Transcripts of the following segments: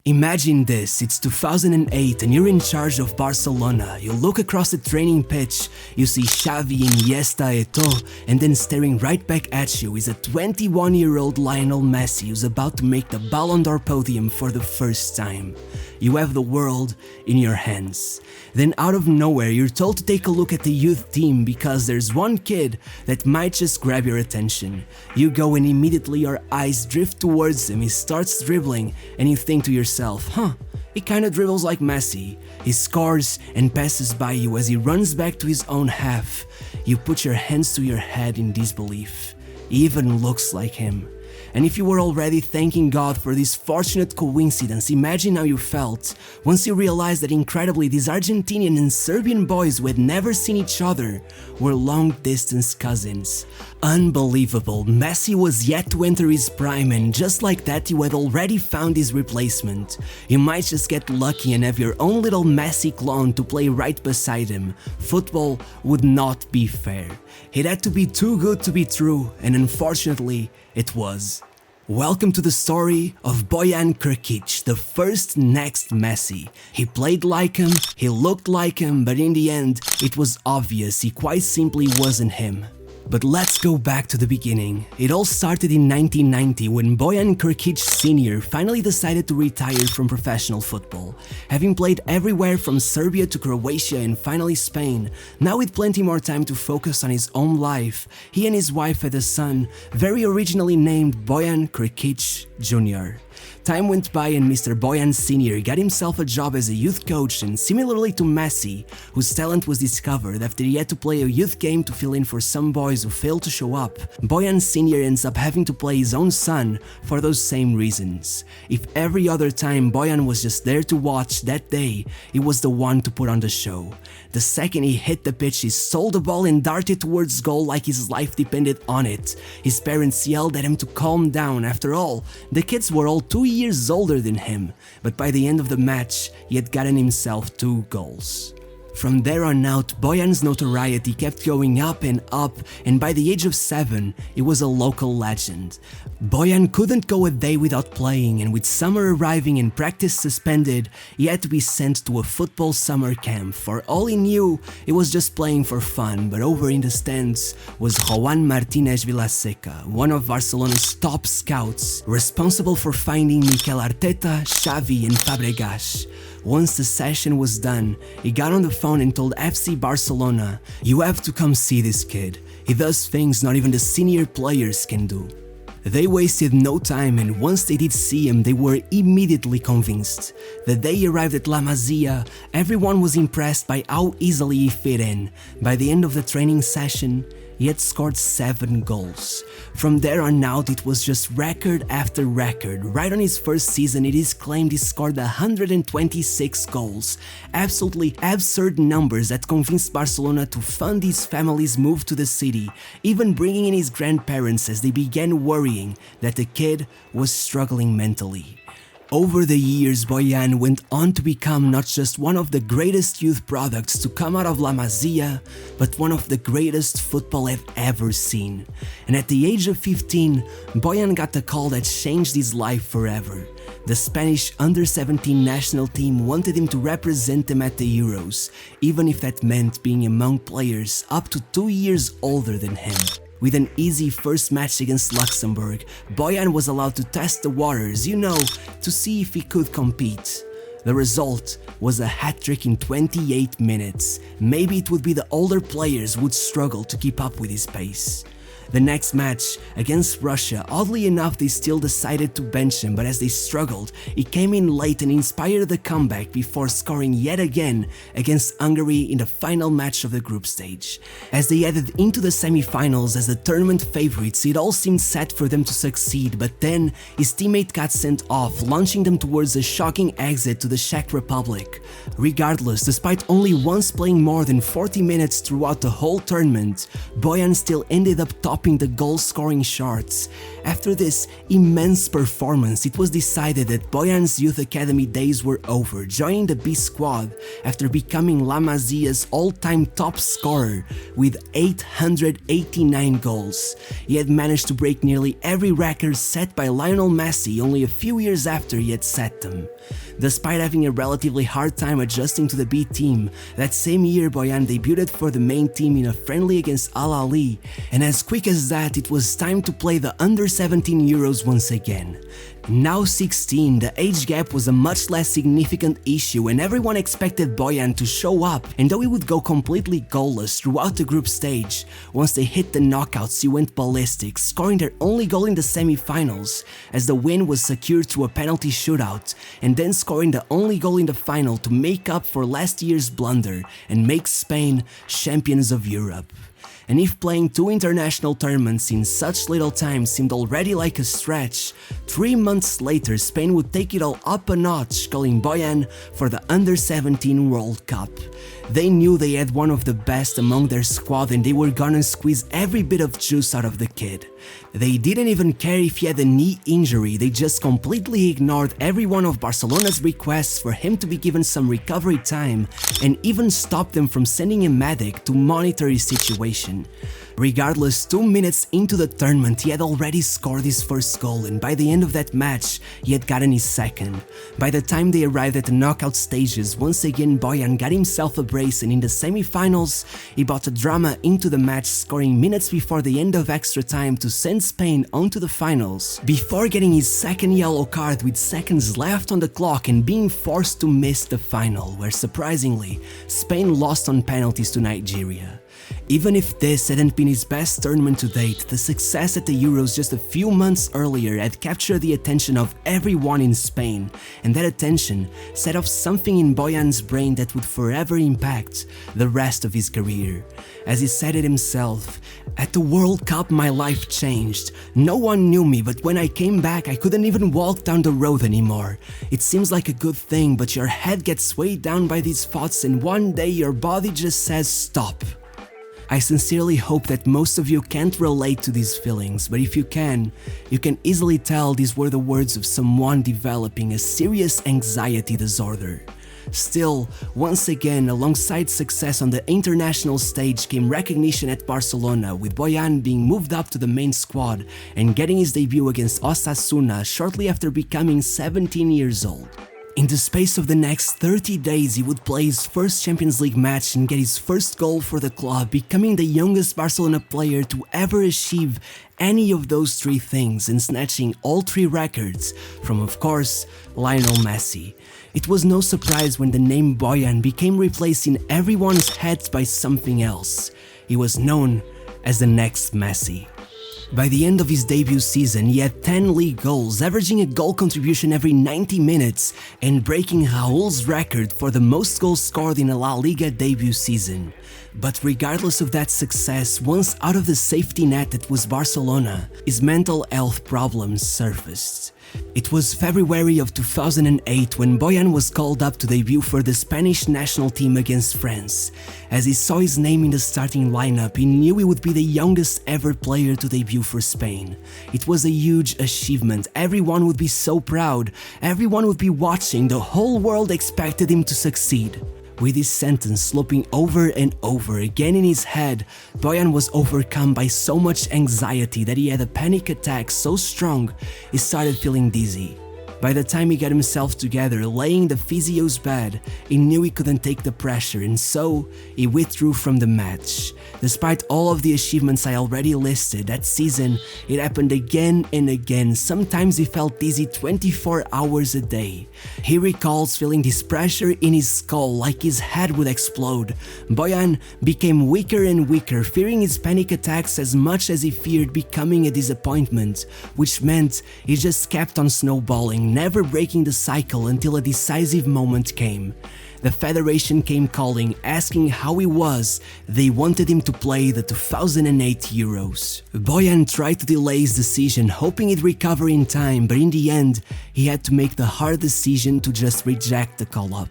Imagine this, it's 2008 and you're in charge of Barcelona. You look across the training pitch, you see Xavi, Iniesta, Eto'o, and then staring right back at you is a 21-year-old Lionel Messi who's about to make the Ballon d'Or podium for the first time. You have the world in your hands. Then out of nowhere, you're told to take a look at the youth team because there's one kid that might just grab your attention. You go and immediately your eyes drift towards him, he starts dribbling, and you think to yourself, he kinda dribbles like Messi. He scores and passes by you as he runs back to his own half. You put your hands to your head in disbelief. He even looks like him. And if you were already thanking God for this fortunate coincidence, imagine how you felt once you realized that incredibly these Argentinian and Serbian boys who had never seen each other were long-distance cousins. Unbelievable, Messi was yet to enter his prime and just like that you had already found his replacement. You might just get lucky and have your own little Messi clone to play right beside him. Football would not be fair. It had to be too good to be true, and unfortunately, it was. Welcome to the story of Bojan Krkic, the first next Messi. He played like him, he looked like him, but in the end, it was obvious he quite simply wasn't him. But let's go back to the beginning. It all started in 1990 when Bojan Krkic Sr. finally decided to retire from professional football. Having played everywhere from Serbia to Croatia and finally Spain, now with plenty more time to focus on his own life, he and his wife had a son, very originally named Bojan Krkic Jr. Time went by and Mr. Bojan Sr. got himself a job as a youth coach, and similarly to Messi, whose talent was discovered after he had to play a youth game to fill in for some boys who failed to show up, Bojan Sr. ends up having to play his own son for those same reasons. If every other time Bojan was just there to watch, that day he was the one to put on the show. The second he hit the pitch, he stole the ball and darted towards goal like his life depended on it. His parents yelled at him to calm down. After all, the kids were all 2 years older than him, but by the end of the match, he had gotten himself 2 goals. From there on out, Bojan's notoriety kept going up, and by the age of 7, he was a local legend. Bojan couldn't go a day without playing, and with summer arriving and practice suspended, he had to be sent to a football summer camp. For all he knew, he was just playing for fun, but over in the stands was Juan Martinez Vilaseca, one of Barcelona's top scouts, responsible for finding Mikel Arteta, Xavi and Fabregas. Once the session was done, he got on the phone and told FC Barcelona, "You have to come see this kid. He does things not even the senior players can do." They wasted no time, and once they did see him, they were immediately convinced. The day he arrived at La Masia, everyone was impressed by how easily he fit in. By the end of the training session, he had scored 7 goals. From there on out, it was just record after record. Right on his first season, it is claimed he scored 126 goals. Absolutely absurd numbers that convinced Barcelona to fund his family's move to the city, even bringing in his grandparents as they began worrying that the kid was struggling mentally. Over the years, Bojan went on to become not just one of the greatest youth products to come out of La Masia, but one of the greatest football I've ever seen. And at the age of 15, Bojan got the call that changed his life forever. The Spanish under-17 national team wanted him to represent them at the Euros, even if that meant being among players up to 2 years older than him. With an easy first match against Luxembourg, Bojan was allowed to test the waters, to see if he could compete. The result was a hat-trick in 28 minutes. Maybe it would be the older players who would struggle to keep up with his pace. The next match, against Russia, oddly enough they still decided to bench him, but as they struggled, he came in late and inspired the comeback before scoring yet again against Hungary in the final match of the group stage. As they headed into the semi-finals as the tournament favorites, it all seemed set for them to succeed, but then his teammate got sent off, launching them towards a shocking exit to the Czech Republic. Regardless, despite only once playing more than 40 minutes throughout the whole tournament, Bojan still ended up top topping the goal-scoring charts. After this immense performance, it was decided that Bojan's youth academy days were over, joining the B squad after becoming La Masia's all-time top scorer with 889 goals. He had managed to break nearly every record set by Lionel Messi only a few years after he had set them. Despite having a relatively hard time adjusting to the B team, that same year Bojan debuted for the main team in a friendly against Al Ahly, and as quick as that it was time to play the under-17 Euros once again. Now 16, the age gap was a much less significant issue and everyone expected Bojan to show up, and though he would go completely goalless throughout the group stage, once they hit the knockouts he went ballistic, scoring their only goal in the semi-finals, as the win was secured through a penalty shootout, and then scoring the only goal in the final to make up for last year's blunder and make Spain champions of Europe. And if playing 2 international tournaments in such little time seemed already like a stretch, 3 months later Spain would take it all up a notch, calling Bojan for the Under-17 World Cup. They knew they had one of the best among their squad and they were gonna squeeze every bit of juice out of the kid. They didn't even care if he had a knee injury, they just completely ignored every one of Barcelona's requests for him to be given some recovery time and even stopped them from sending a medic to monitor his situation. Regardless, 2 minutes into the tournament he had already scored his first goal, and by the end of that match he had gotten his second. By the time they arrived at the knockout stages, once again Bojan got himself a brace, and in the semi-finals he brought the drama into the match, scoring minutes before the end of extra time to send Spain onto the finals, before getting his second yellow card with seconds left on the clock and being forced to miss the final, where surprisingly Spain lost on penalties to Nigeria. Even if this hadn't been his best tournament to date, the success at the Euros just a few months earlier had captured the attention of everyone in Spain, and that attention set off something in Bojan's brain that would forever impact the rest of his career. As he said it himself, "At the World Cup my life changed. No one knew me, but when I came back I couldn't even walk down the road anymore. It seems like a good thing, but your head gets weighed down by these thoughts and one day your body just says stop." I sincerely hope that most of you can't relate to these feelings, but if you can easily tell these were the words of someone developing a serious anxiety disorder. Still, once again, alongside success on the international stage came recognition at Barcelona, with Bojan being moved up to the main squad and getting his debut against Osasuna shortly after becoming 17 years old. In the space of the next 30 days he would play his first Champions League match and get his first goal for the club, becoming the youngest Barcelona player to ever achieve any of those 3 things and snatching all 3 records from, of course, Lionel Messi. It was no surprise when the name Bojan became replaced in everyone's heads by something else. He was known as the next Messi. By the end of his debut season, he had 10 league goals, averaging a goal contribution every 90 minutes and breaking Raul's record for the most goals scored in a La Liga debut season. But regardless of that success, once out of the safety net that was Barcelona, his mental health problems surfaced. It was February of 2008 when Bojan was called up to debut for the Spanish national team against France. As he saw his name in the starting lineup, he knew he would be the youngest ever player to debut for Spain. It was a huge achievement, everyone would be so proud, everyone would be watching, the whole world expected him to succeed. With his sentence looping over and over again in his head, Bojan was overcome by so much anxiety that he had a panic attack so strong he started feeling dizzy. By the time he got himself together, laying in the physio's bed, he knew he couldn't take the pressure, and so he withdrew from the match. Despite all of the achievements I already listed, that season it happened again and again. Sometimes he felt dizzy 24 hours a day. He recalls feeling this pressure in his skull like his head would explode. Bojan became weaker and weaker, fearing his panic attacks as much as he feared becoming a disappointment, which meant he just kept on snowballing, never breaking the cycle until a decisive moment came. The federation came calling, asking how he was. They wanted him to play the 2008 Euros. Bojan tried to delay his decision, hoping he'd recover in time, but in the end, he had to make the hard decision to just reject the call-up.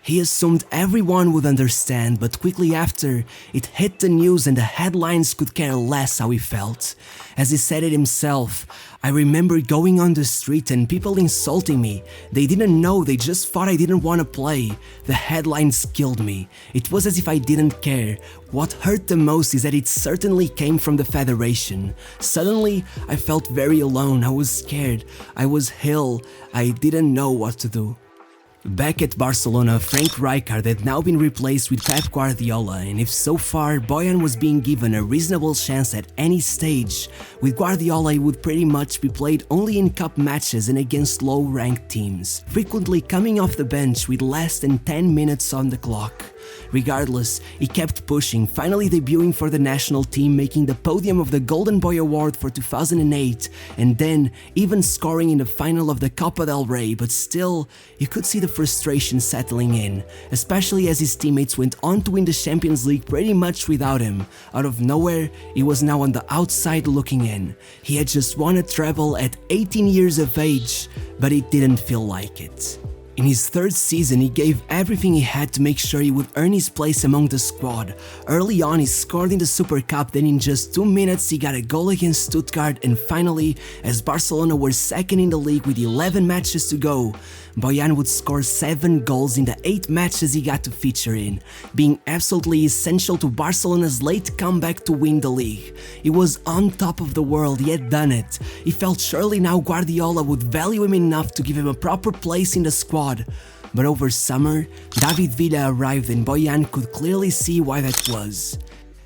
He assumed everyone would understand, but quickly after, it hit the news and the headlines could care less how he felt. As he said it himself, "I remember going on the street and people insulting me. They didn't know, they just thought I didn't want to play. The headlines killed me. It was as if I didn't care. What hurt the most is that it certainly came from the federation. Suddenly, I felt very alone, I was scared, I was ill, I didn't know what to do." Back at Barcelona, Frank Rijkaard had now been replaced with Pep Guardiola, and if so far Bojan was being given a reasonable chance at any stage, with Guardiola he would pretty much be played only in cup matches and against low-ranked teams, frequently coming off the bench with less than 10 minutes on the clock. Regardless, he kept pushing, finally debuting for the national team, making the podium of the Golden Boy Award for 2008, and then even scoring in the final of the Copa del Rey, but still, you could see the frustration settling in, especially as his teammates went on to win the Champions League pretty much without him. Out of nowhere, he was now on the outside looking in. He had just won a treble at 18 years of age, but it didn't feel like it. In his third season, he gave everything he had to make sure he would earn his place among the squad. Early on, he scored in the Super Cup, then in just 2 minutes he got a goal against Stuttgart, and finally, as Barcelona were second in the league with 11 matches to go, Bojan would score 7 goals in the 8 matches he got to feature in, being absolutely essential to Barcelona's late comeback to win the league. He was on top of the world, he had done it. He felt surely now Guardiola would value him enough to give him a proper place in the squad. But over summer, David Villa arrived and Bojan could clearly see why that was.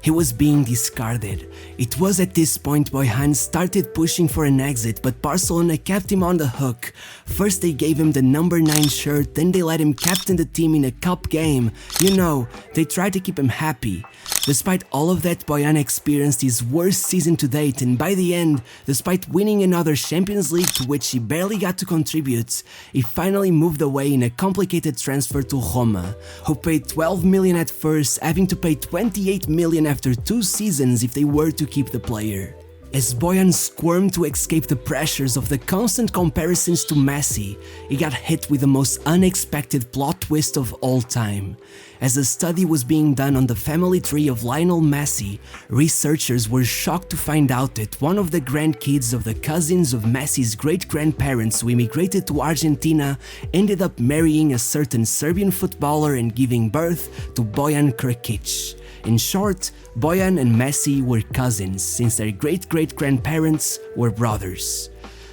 He was being discarded. It was at this point Bojan started pushing for an exit, but Barcelona kept him on the hook. First they gave him the number 9 shirt, then they let him captain the team in a cup game. You know, they tried to keep him happy. Despite all of that, Bojan experienced his worst season to date, and by the end, despite winning another Champions League to which he barely got to contribute, he finally moved away in a complicated transfer to Roma, who paid 12 million at first, having to pay 28 million after 2 seasons if they were to keep the player. As Bojan squirmed to escape the pressures of the constant comparisons to Messi, he got hit with the most unexpected plot twist of all time. As a study was being done on the family tree of Lionel Messi, researchers were shocked to find out that one of the grandkids of the cousins of Messi's great-grandparents who immigrated to Argentina ended up marrying a certain Serbian footballer and giving birth to Bojan Krkic. In short, Bojan and Messi were cousins, since their great-great-grandparents were brothers.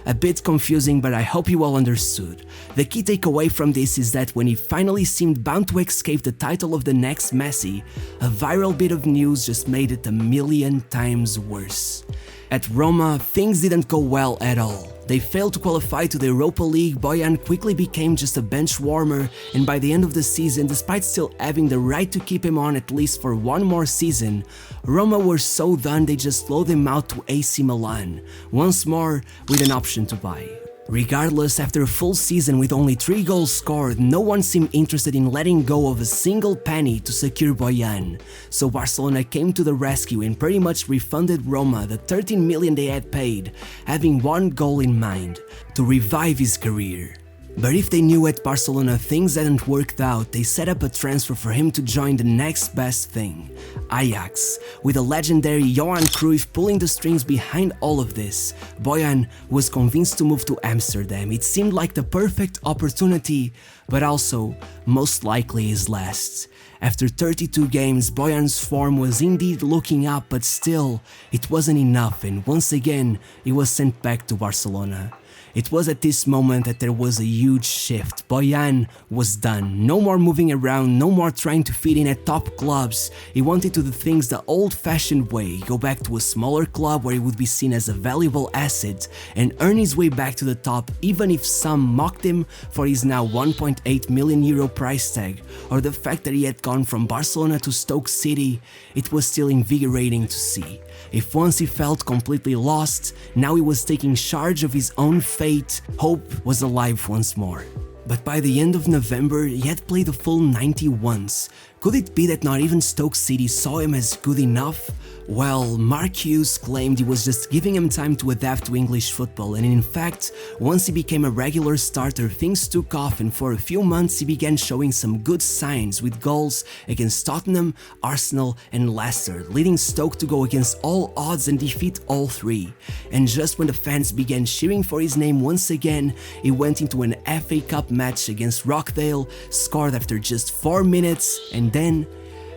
A bit confusing, but I hope you all understood. The key takeaway from this is that when he finally seemed bound to escape the title of the next Messi, a viral bit of news just made it a million times worse. At Roma, things didn't go well at all. They failed to qualify to the Europa League, Bojan quickly became just a bench warmer, and by the end of the season, despite still having the right to keep him on at least for one more season, Roma were so done they just loaned him out to AC Milan, once more with an option to buy. Regardless, after a full season with only 3 goals scored, no one seemed interested in letting go of a single penny to secure Bojan. So Barcelona came to the rescue and pretty much refunded Roma the 13 million they had paid, having one goal in mind: to revive his career. But if they knew at Barcelona things hadn't worked out, they set up a transfer for him to join the next best thing, Ajax. With the legendary Johan Cruyff pulling the strings behind all of this, Bojan was convinced to move to Amsterdam. It seemed like the perfect opportunity, but also most likely his last. After 32 games, Bojan's form was indeed looking up, but still, it wasn't enough, and once again, he was sent back to Barcelona. It was at this moment that there was a huge shift. Bojan was done. No more moving around, no more trying to fit in at top clubs. He wanted to do things the old-fashioned way, go back to a smaller club where he would be seen as a valuable asset and earn his way back to the top, even if some mocked him for his now 1.8 million euro price tag, or the fact that he had gone from Barcelona to Stoke City. It was still invigorating to see. If once he felt completely lost, now he was taking charge of his own fate. Hope was alive once more. But by the end of November, he had played a full 90 once. Could it be that not even Stoke City saw him as good enough? Well, Mark Hughes claimed he was just giving him time to adapt to English football, and in fact, once he became a regular starter, things took off, and for a few months he began showing some good signs with goals against Tottenham, Arsenal and Leicester, leading Stoke to go against all odds and defeat all three. And just when the fans began cheering for his name once again, he went into an FA Cup match against Rockdale, scored after just 4 minutes, and then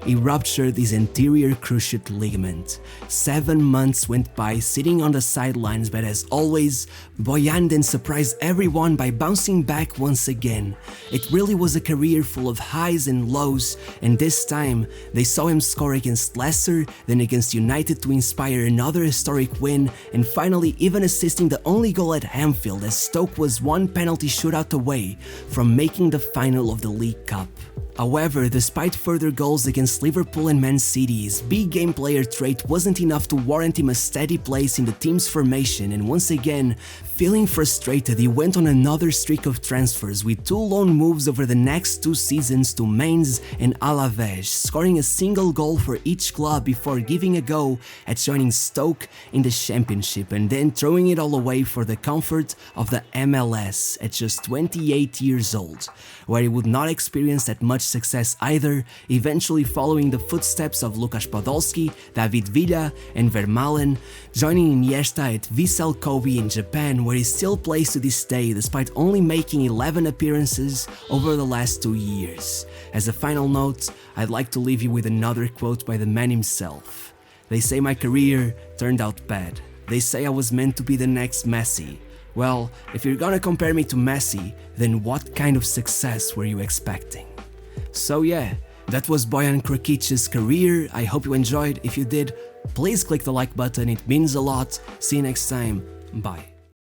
he ruptured his anterior cruciate ligament. 7 months went by sitting on the sidelines, but as always, Bojan then surprised everyone by bouncing back once again. It really was a career full of highs and lows, and this time they saw him score against Leicester, then against United to inspire another historic win, and finally even assisting the only goal at Anfield as Stoke was one penalty shootout away from making the final of the League Cup. However, despite further goals against Liverpool and Man City, his big game player trait wasn't enough to warrant him a steady place in the team's formation, and once again, feeling frustrated, he went on another streak of transfers with 2 loan moves over the next 2 seasons to Mainz and Alaves, scoring a single goal for each club before giving a go at joining Stoke in the Championship and then throwing it all away for the comfort of the MLS at just 28 years old, where he would not experience that much success either, eventually following the footsteps of Lukas Podolski, David Villa and Vermaelen, joining Iniesta at Vissel Kobe in Japan, where he still plays to this day despite only making 11 appearances over the last 2 years. As a final note, I'd like to leave you with another quote by the man himself. "They say my career turned out bad. They say I was meant to be the next Messi. Well, if you're gonna compare me to Messi, then what kind of success were you expecting?" So yeah, that was Bojan Krkic's career. I hope you enjoyed. If you did, please click the like button, it means a lot. See you next time, bye.